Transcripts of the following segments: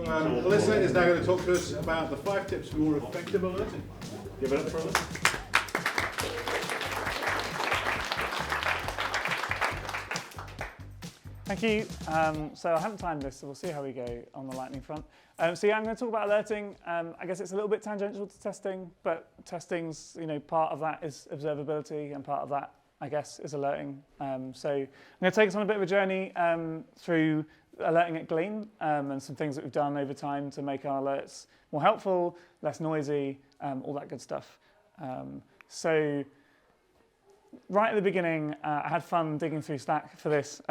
Alyssa is now going to talk to us about the 5 tips for more effective alerting. Give it up for Alyssa. Thank you. So I haven't timed this, so we'll see how we go on the lightning front. So yeah, I'm going to talk about alerting. I guess it's a little bit tangential to testing, but testing's, part of that is observability, and part of that, I guess, is alerting. So I'm going to take us on a bit of a journey through alerting at Glean and some things that we've done over time to make our alerts more helpful, less noisy, all that good stuff. So right at the beginning, I had fun digging through Slack for this.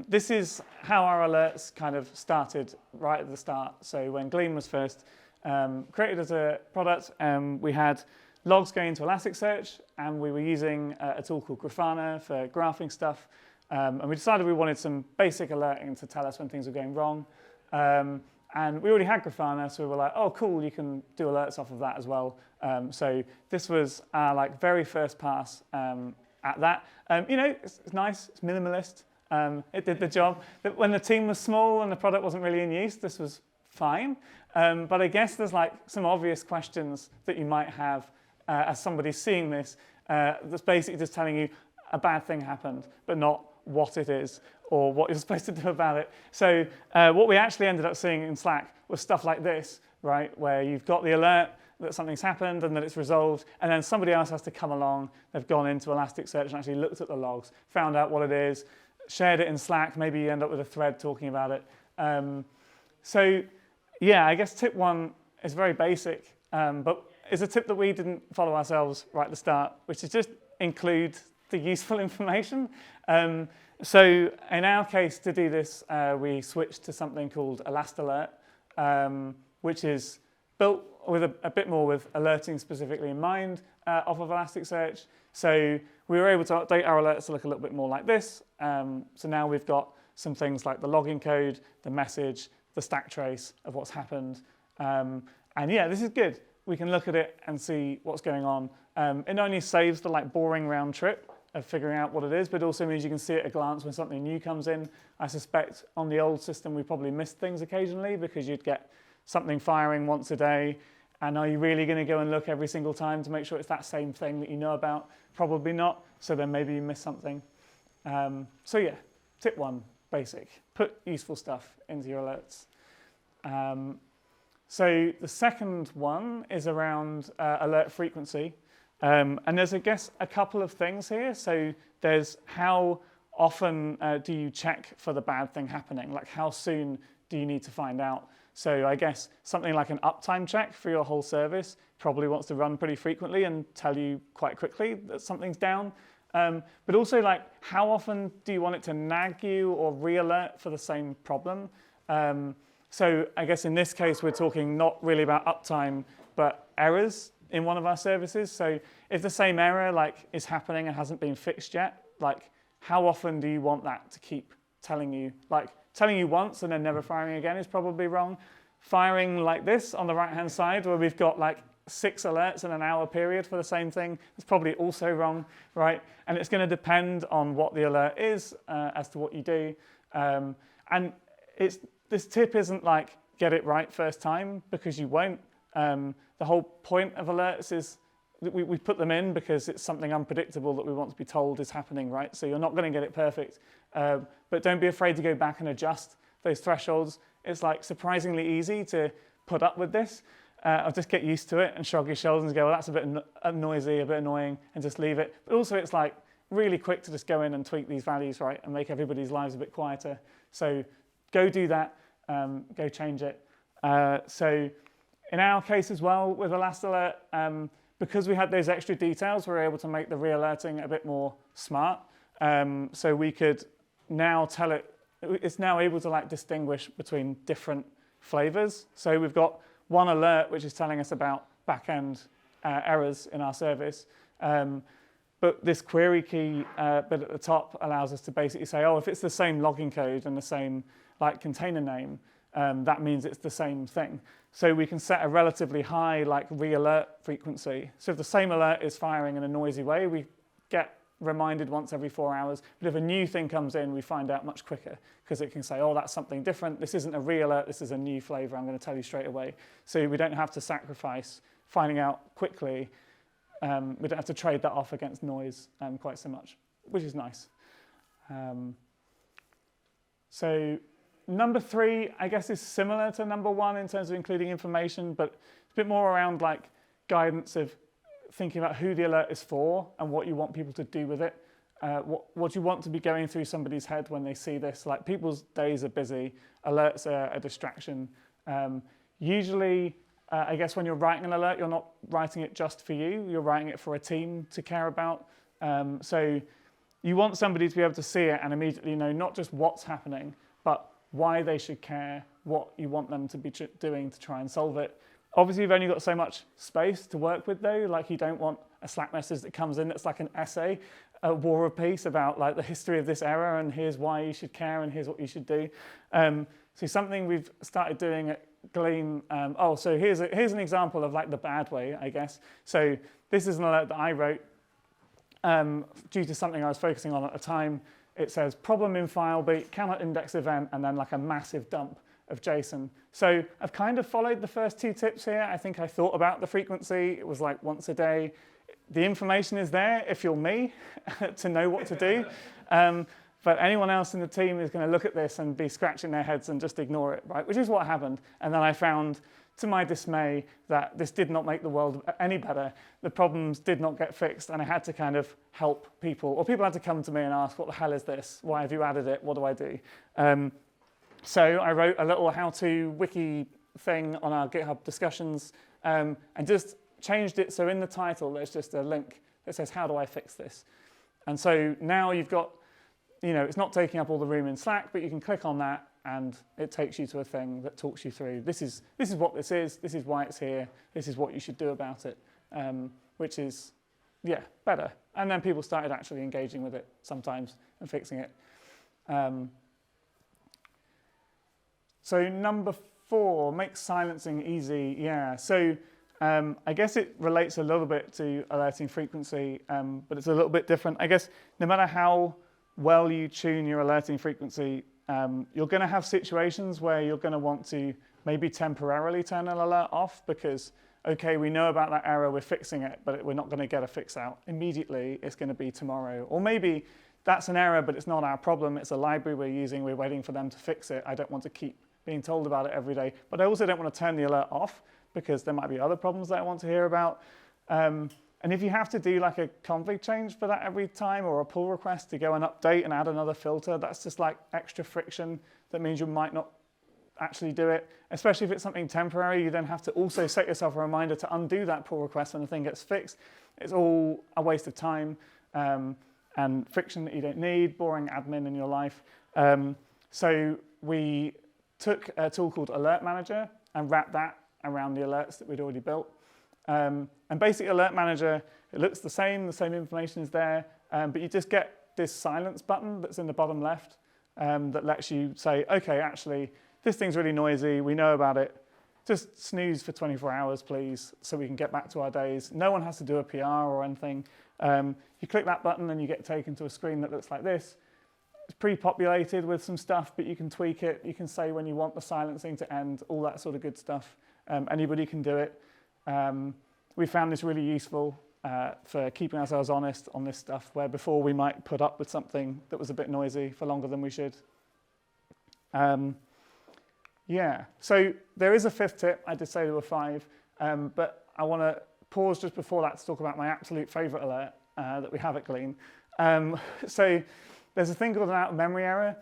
This is how our alerts kind of started right at the start. So when Glean was first created as a product, we had logs going into Elasticsearch, and we were using a tool called Grafana for graphing stuff. And we decided we wanted some basic alerting to tell us when things were going wrong. And we already had Grafana, so we were like, oh, cool, you can do alerts off of that as well. So this was our very first pass at that. It's nice, it's minimalist. It did the job. When the team was small and the product wasn't really in use, this was fine. But I guess there's some obvious questions that you might have as somebody seeing this that's basically just telling you a bad thing happened, but not what it is or what you're supposed to do about it. So what we actually ended up seeing in Slack was stuff like this, right, where you've got the alert that something's happened and that it's resolved, and then somebody else has to come along. They've gone into Elasticsearch and actually looked at the logs, found out what it is, shared it in Slack. Maybe you end up with a thread talking about it. So yeah, I guess tip 1 is very basic, but it's a tip that we didn't follow ourselves right at the start, which is just include the useful information. So in our case, to do this, we switched to something called ElastAlert, which is built with a bit more with alerting specifically in mind off of Elasticsearch. So we were able to update our alerts to look a little bit more like this. So now we've got some things like the login code, the message, the stack trace of what's happened. And yeah, this is good. We can look at it and see what's going on. It not only saves the boring round trip of figuring out what it is, but also means you can see at a glance when something new comes in. I suspect on the old system we probably missed things occasionally because you'd get something firing once a day, and are you really going to go and look every single time to make sure it's that same thing that you know about? Probably not, so then maybe you miss something. So yeah, tip 1, basic. Put useful stuff into your alerts. So the second one is around alert frequency. And there's, I guess, a couple of things here. So there's how often do you check for the bad thing happening? Like how soon do you need to find out? So I guess something like an uptime check for your whole service probably wants to run pretty frequently and tell you quite quickly that something's down. But also how often do you want it to nag you or re-alert for the same problem? So I guess in this case, we're talking not really about uptime, but errors in one of our services. So if the same error is happening and hasn't been fixed yet, how often do you want that to keep telling you? Telling you once and then never firing again is probably wrong. Firing like this on the right-hand side, where we've got 6 alerts in an hour period for the same thing, is probably also wrong, right? And it's going to depend on what the alert is as to what you do. And this tip isn't get it right first time, because you won't. The whole point of alerts is that we put them in because it's something unpredictable that we want to be told is happening, right? So you're not going to get it perfect. But don't be afraid to go back and adjust those thresholds. It's surprisingly easy to put up with this. Or just get used to it and shrug your shoulders and go, well, that's a bit noisy, a bit annoying, and just leave it. But also it's really quick to just go in and tweak these values, right, and make everybody's lives a bit quieter. So go do that, go change it. So in our case as well with ElastAlert, because we had those extra details, we were able to make the re-alerting a bit more smart. So we could now tell it's now able to distinguish between different flavors. So we've got one alert which is telling us about back-end errors in our service. But this query key bit at the top allows us to basically say, oh, if it's the same login code and the same container name, that means it's the same thing. So we can set a relatively high re-alert frequency. So if the same alert is firing in a noisy way, we get reminded once every 4 hours. But if a new thing comes in, we find out much quicker because it can say, oh, that's something different. This isn't a re-alert. This is a new flavor. I'm going to tell you straight away. So we don't have to sacrifice finding out quickly. We don't have to trade that off against noise quite so much, which is nice. So number 3, I guess, is similar to number 1 in terms of including information, but it's a bit more around like guidance of thinking about who the alert is for and what you want people to do with it. What you want to be going through somebody's head when they see this. Like, people's days are busy, alerts are a distraction. Usually, I guess when you're writing an alert, you're not writing it just for you, you're writing it for a team to care about. So you want somebody to be able to see it and immediately know not just what's happening, but why they should care, what you want them to be doing to try and solve it. Obviously, you've only got so much space to work with, though. Like, you don't want a Slack message that comes in that's like an essay, a war and peace about like the history of this error and here's why you should care and here's what you should do. So something we've started doing at Glean. So here's an example of like the bad way, I guess. So this is an alert that I wrote due to something I was focusing on at the time. It says problem in file beat, cannot index event, and then like a massive dump of JSON. So I've kind of followed the first 2 tips here. I think I thought about the frequency. It was like once a day. The information is there if you're me to know what to do. But anyone else in the team is going to look at this and be scratching their heads and just ignore it, right? Which is what happened. And then I found, to my dismay, that this did not make the world any better. The problems did not get fixed, and I had to kind of help people. Or people had to come to me and ask, what the hell is this? Why have you added it? What do I do? So I wrote a little how-to wiki thing on our GitHub discussions and just changed it so in the title there's just a link that says, how do I fix this? And so now you've got, it's not taking up all the room in Slack, but you can click on that and it takes you to a thing that talks you through, this is what this is why it's here, this is what you should do about it, which is, better. And then people started actually engaging with it sometimes and fixing it. So number 4, make silencing easy. Yeah, so I guess it relates a little bit to alerting frequency, but it's a little bit different. I guess no matter how well you tune your alerting frequency, you're going to have situations where you're going to want to maybe temporarily turn an alert off because, okay, we know about that error, we're fixing it, but we're not going to get a fix out immediately. It's going to be tomorrow. Or maybe that's an error, but it's not our problem. It's a library we're using. We're waiting for them to fix it. I don't want to keep being told about it every day, but I also don't want to turn the alert off because there might be other problems that I want to hear about. And if you have to do like a config change for that every time or a pull request to go and update and add another filter, that's just like extra friction that means you might not actually do it. Especially if it's something temporary, you then have to also set yourself a reminder to undo that pull request when the thing gets fixed. It's all a waste of time and friction that you don't need, boring admin in your life. So we took a tool called Alert Manager and wrapped that around the alerts that we'd already built. And basically Alert Manager, it looks the same information is there, but you just get this silence button that's in the bottom left that lets you say, okay, actually, this thing's really noisy, we know about it, just snooze for 24 hours, please, so we can get back to our days. No one has to do a PR or anything. You click that button and you get taken to a screen that looks like this. It's pre-populated with some stuff, but you can tweak it. You can say when you want the silencing to end, all that sort of good stuff. Anybody can do it. We found this really useful for keeping ourselves honest on this stuff, where before we might put up with something that was a bit noisy for longer than we should. So there is a 5th tip. I did say there were 5, but I want to pause just before that to talk about my absolute favorite alert that we have at Glean. So there's a thing called an out-of-memory error,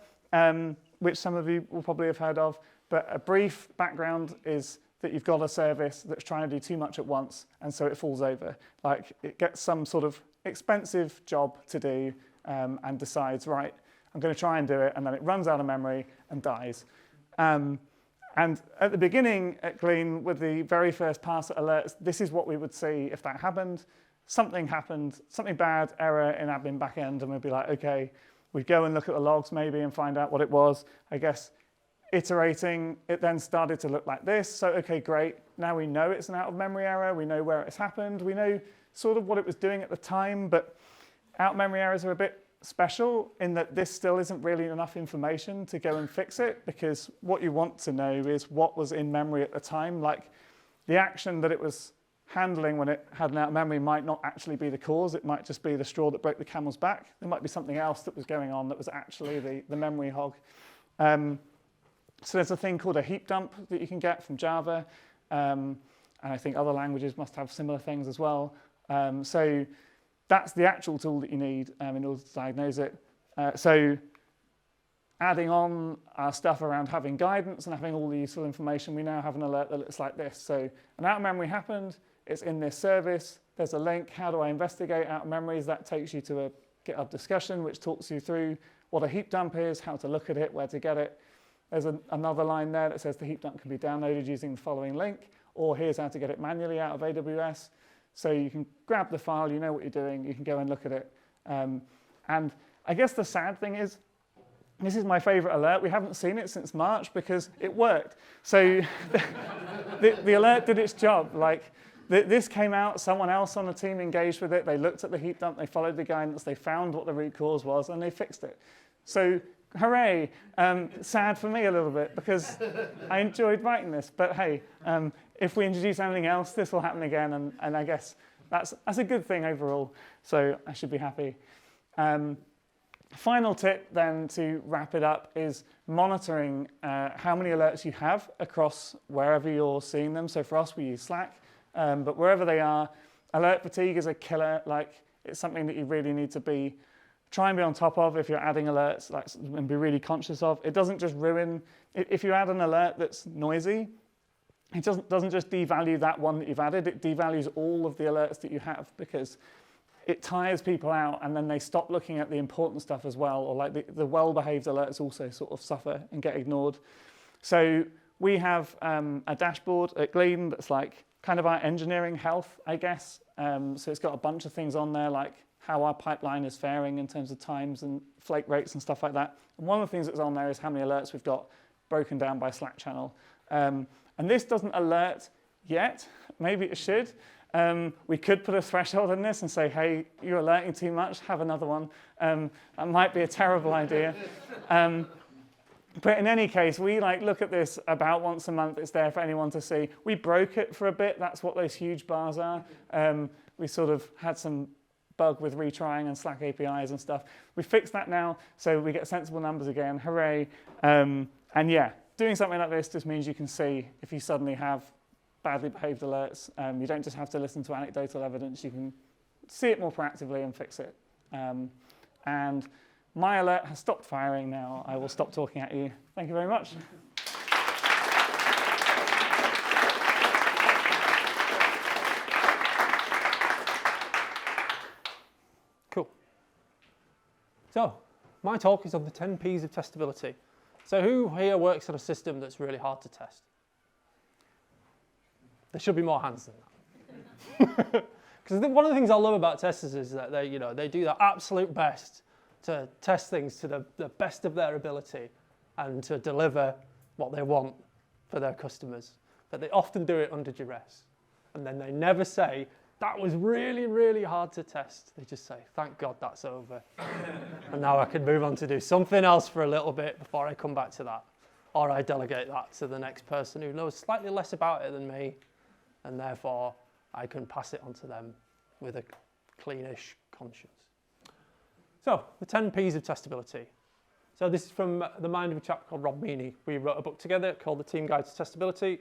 which some of you will probably have heard of, but a brief background is that you've got a service that's trying to do too much at once, and so it falls over. Like, it gets some sort of expensive job to do and decides, right, I'm going to try and do it, and then it runs out of memory and dies. And at the beginning at Glean, with the very first pass at alerts, this is what we would see if that happened. Something happened, something bad, error in admin backend, and we'd be like, okay, we'd go and look at the logs maybe and find out what it was. I guess iterating, it then started to look like this. So, okay, great. Now we know it's an out-of-memory error. We know where it's happened. We know sort of what it was doing at the time, but Out-memory errors are a bit special in that this still isn't really enough information to go and fix it, because what you want to know is what was in memory at the time. Like the action that it was handling when it had an out-memory might not actually be the cause. It might just be the straw that broke the camel's back. There might be something else that was going on that was actually the memory hog. So there's a thing called a heap dump that you can get from Java. And I think other languages must have similar things as well. So that's the actual tool that you need in order to diagnose it. So adding on our stuff around having guidance and having all the useful information, we now have an alert that looks like this. So an out-of-memory happened, it's in this service, there's a link, how do I investigate out-of-memories? That takes you to a GitHub discussion which talks you through what a heap dump is, how to look at it, where to get it. There's another line there that says the heap dump can be downloaded using the following link, or here's how to get it manually out of AWS. So you can grab the file, you know what you're doing, you can go and look at it. And I guess the sad thing is, this is my favorite alert. We haven't seen it since March because it worked. So the alert did its job. Like this came out, someone else on the team engaged with it, they looked at the heap dump, they followed the guidance, they found what the root cause was, and they fixed it. So hooray. Sad for me a little bit because I enjoyed writing this, but hey, if we introduce anything else, this will happen again, and I guess that's a good thing overall, so I should be happy. Final tip then to wrap it up is monitoring how many alerts you have across wherever you're seeing them. So for us, we use Slack, but wherever they are, alert fatigue is a killer. Like it's something that you really need to try and be on top of if you're adding alerts, and be really conscious of. It doesn't just ruin, if you add an alert that's noisy, it doesn't just devalue that one that you've added, it devalues all of the alerts that you have because it tires people out and then they stop looking at the important stuff as well, or like the well-behaved alerts also sort of suffer and get ignored. So we have a dashboard at Glean that's like kind of our engineering health, I guess. So it's got a bunch of things on there like how our pipeline is faring in terms of times and flake rates and stuff like that. And one of the things that's on there is how many alerts we've got broken down by Slack channel. And this doesn't alert yet, maybe it should. We could put a threshold in this and say, hey, you're alerting too much, have another one. That might be a terrible idea. But in any case, we look at this about once a month. It's there for anyone to see. We broke it for a bit. That's what those huge bars are. We sort of had some bug with retrying and Slack APIs and stuff. We fixed that now, so we get sensible numbers again. Hooray. And yeah, doing something like this just means you can see if you suddenly have badly behaved alerts. You don't just have to listen to anecdotal evidence. You can see it more proactively and fix it. And my alert has stopped firing now. I will stop talking at you. Thank you very much. Cool. So, my talk is on the 10 Ps of testability. So who here works on a system that's really hard to test? There should be more hands than that. Because one of the things I love about testers is that they do their absolute best to test things to the best of their ability and to deliver what they want for their customers. But they often do it under duress. And then they never say, that was really, really hard to test. They just say, thank God that's over. And now I can move on to do something else for a little bit before I come back to that. Or I delegate that to the next person who knows slightly less about it than me. And therefore, I can pass it on to them with a cleanish conscience. So, the 10 Ps of testability. So this is from the mind of a chap called Rob Meany. We wrote a book together called The Team Guide to Testability.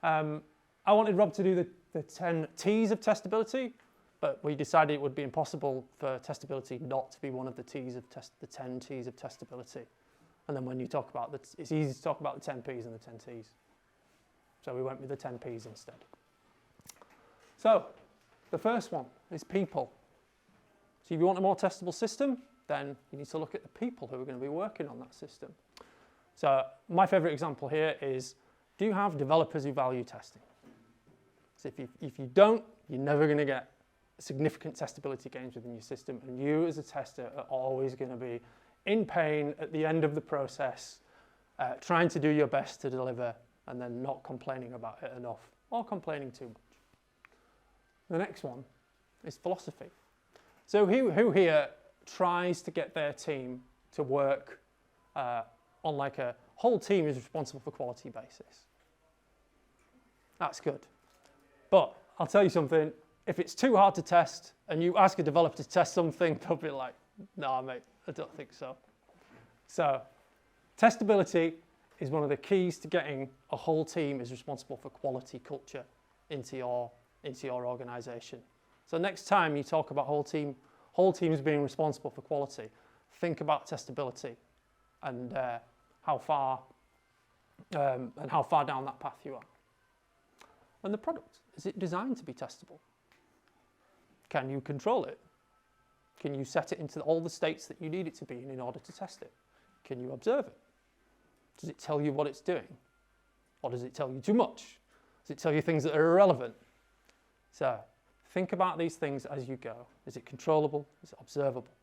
I wanted Rob to do the 10 Ts of testability, but we decided it would be impossible for testability not to be one of the Ts of the 10 Ts of testability. And then when you talk about it's easy to talk about the 10 Ps and the 10 Ts. So we went with the 10 Ps instead. So, the first one is people. So if you want a more testable system, then you need to look at the people who are going to be working on that system. So my favorite example here is, do you have developers who value testing? So if you don't, you're never going to get significant testability gains within your system, and you as a tester are always going to be in pain at the end of the process, trying to do your best to deliver, and then not complaining about it enough, or complaining too much. The next one is philosophy. So who here tries to get their team to work on like a whole team is responsible for quality basis? That's good. But I'll tell you something, if it's too hard to test and you ask a developer to test something, they'll be like, nah, mate, I don't think so. So testability is one of the keys to getting a whole team is responsible for quality culture into your organization. So next time you talk about whole teams being responsible for quality, think about testability and how far down that path you are. And the product, is it designed to be testable? Can you control it? Can you set it into all the states that you need it to be in order to test it? Can you observe it? Does it tell you what it's doing? Or does it tell you too much? Does it tell you things that are irrelevant? So think about these things as you go. Is it controllable? Is it observable?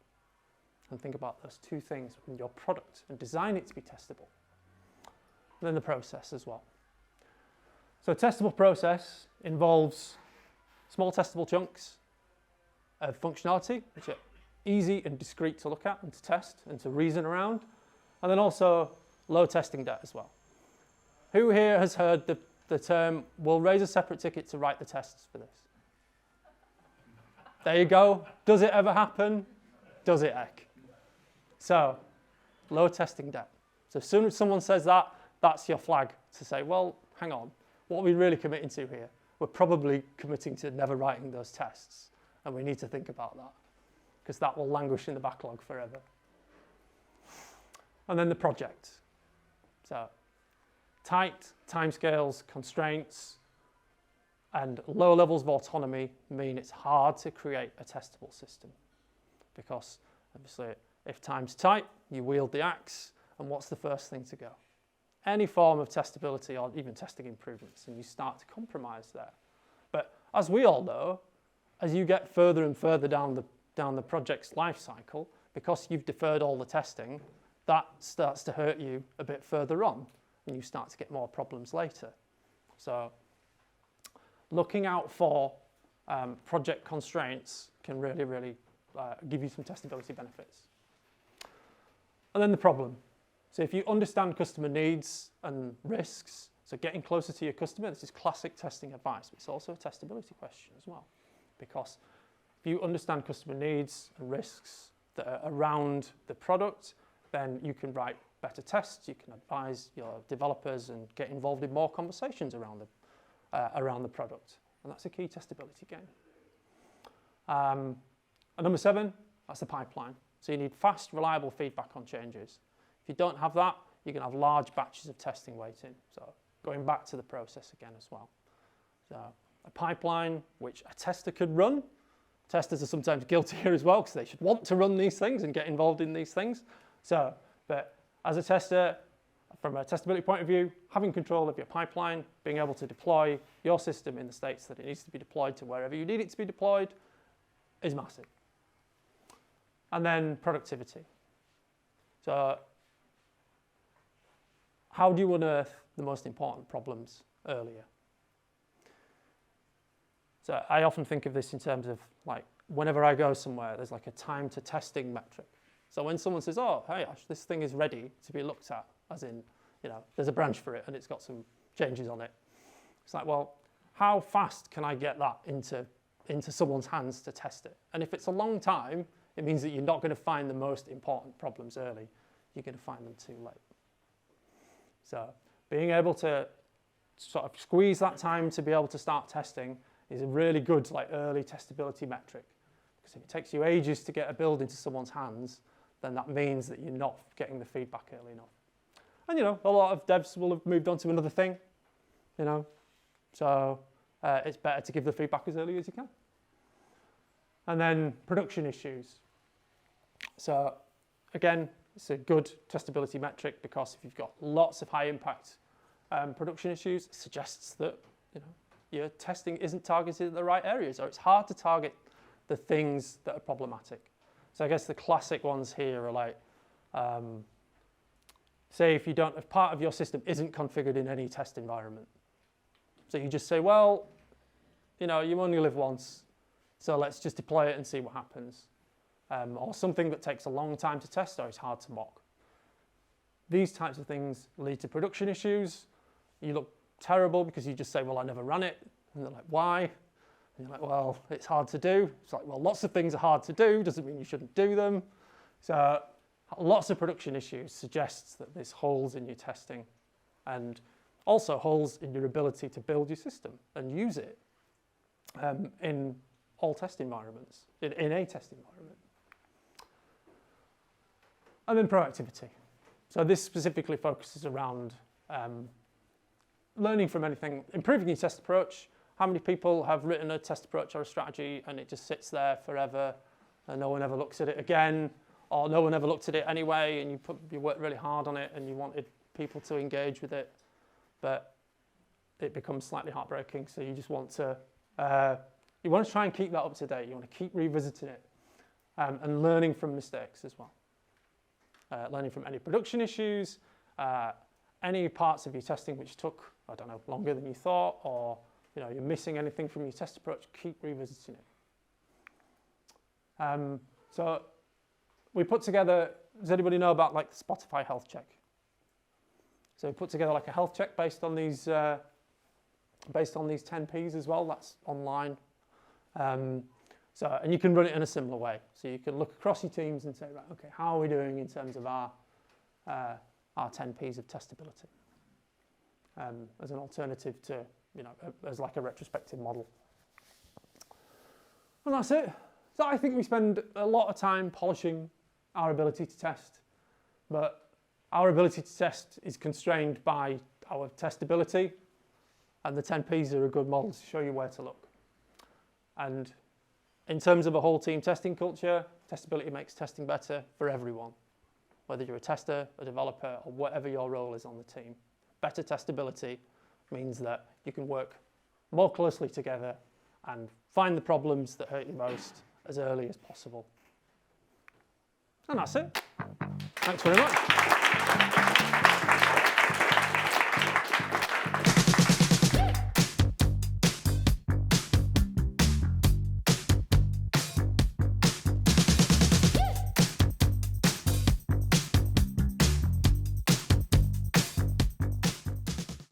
And think about those two things in your product and design it to be testable. And then the process as well. So a testable process involves small testable chunks of functionality, which are easy and discrete to look at and to test and to reason around. And then also low testing debt as well. Who here has heard the term, we'll raise a separate ticket to write the tests for this? There you go. Does it ever happen? Does it, heck? So, low testing debt. So as soon as someone says that, that's your flag to say, well, hang on, what are we really committing to here? We're probably committing to never writing those tests, and we need to think about that, because that will languish in the backlog forever. And then the project. So, tight timescales, constraints, and low levels of autonomy mean it's hard to create a testable system, because obviously if time's tight, you wield the axe, and what's the first thing to go? Any form of testability or even testing improvements, and you start to compromise there. But as we all know, as you get further and further down the project's life cycle, because you've deferred all the testing, that starts to hurt you a bit further on, and you start to get more problems later. So looking out for project constraints can really give you some testability benefits. And then the problem. So if you understand customer needs and risks, so getting closer to your customer, this is classic testing advice, but it's also a testability question as well. Because if you understand customer needs and risks that are around the product, then you can write better tests, you can advise your developers and get involved in more conversations around the product. And that's a key testability game. And number 7, that's the pipeline. So you need fast, reliable feedback on changes. If you don't have that, you can have large batches of testing waiting. So going back to the process again as well. So a pipeline which a tester could run. Testers are sometimes guilty here as well, because they should want to run these things and get involved in these things. So, but as a tester, from a testability point of view, having control of your pipeline, being able to deploy your system in the states that it needs to be deployed to wherever you need it to be deployed is massive. And then productivity. So how do you unearth the most important problems earlier? So I often think of this in terms of, like, whenever I go somewhere, there's like a time to testing metric. So when someone says, oh, hey, Ash, this thing is ready to be looked at, as in, you know, there's a branch for it and it's got some changes on it. It's like, well, how fast can I get that into someone's hands to test it? And if it's a long time, it means that you're not going to find the most important problems early. You're going to find them too late. So being able to sort of squeeze that time to be able to start testing is a really good, like, early testability metric. Because if it takes you ages to get a build into someone's hands, then that means that you're not getting the feedback early enough. And, you know, a lot of devs will have moved on to another thing, you know. So it's better to give the feedback as early as you can. And then production issues. So again, it's a good testability metric, because if you've got lots of high impact production issues, it suggests that, you know, your testing isn't targeted at the right areas, or it's hard to target the things that are problematic. So I guess the classic ones here are like, say if part of your system isn't configured in any test environment. So you just say, well, you know, you only live once, so let's just deploy it and see what happens. or something that takes a long time to test or is hard to mock. These types of things lead to production issues. You look terrible because you just say, well, I never ran it. And they're like, why? And you're like, well, it's hard to do. It's like, well, lots of things are hard to do. Doesn't mean you shouldn't do them. So lots of production issues suggests that there's holes in your testing and also holes in your ability to build your system and use it in all test environments, in a test environment. And then proactivity. So this specifically focuses around learning from anything, improving your test approach. How many people have written a test approach or a strategy and it just sits there forever and no one ever looks at it again, or no one ever looked at it anyway and you worked really hard on it and you wanted people to engage with it, but it becomes slightly heartbreaking. So you just want to, you want to try and keep that up to date. You want to keep revisiting it and learning from mistakes as well. Learning from any production issues, any parts of your testing which took, I don't know, longer than you thought, or you're missing anything from your test approach, keep revisiting it. So we put together, does anybody know about like the Spotify health check? So we put together like a health check based on these 10 Ps as well. That's online. And you can run it in a similar way. So you can look across your teams and say, right, okay, how are we doing in terms of our 10 Ps of testability as an alternative to, as like a retrospective model. And that's it. So I think we spend a lot of time polishing our ability to test, but our ability to test is constrained by our testability, and the 10 Ps are a good model to show you where to look. And in terms of a whole team testing culture, testability makes testing better for everyone, whether you're a tester, a developer, or whatever your role is on the team. Better testability means that you can work more closely together and find the problems that hurt you most as early as possible. And that's it. Thanks very much.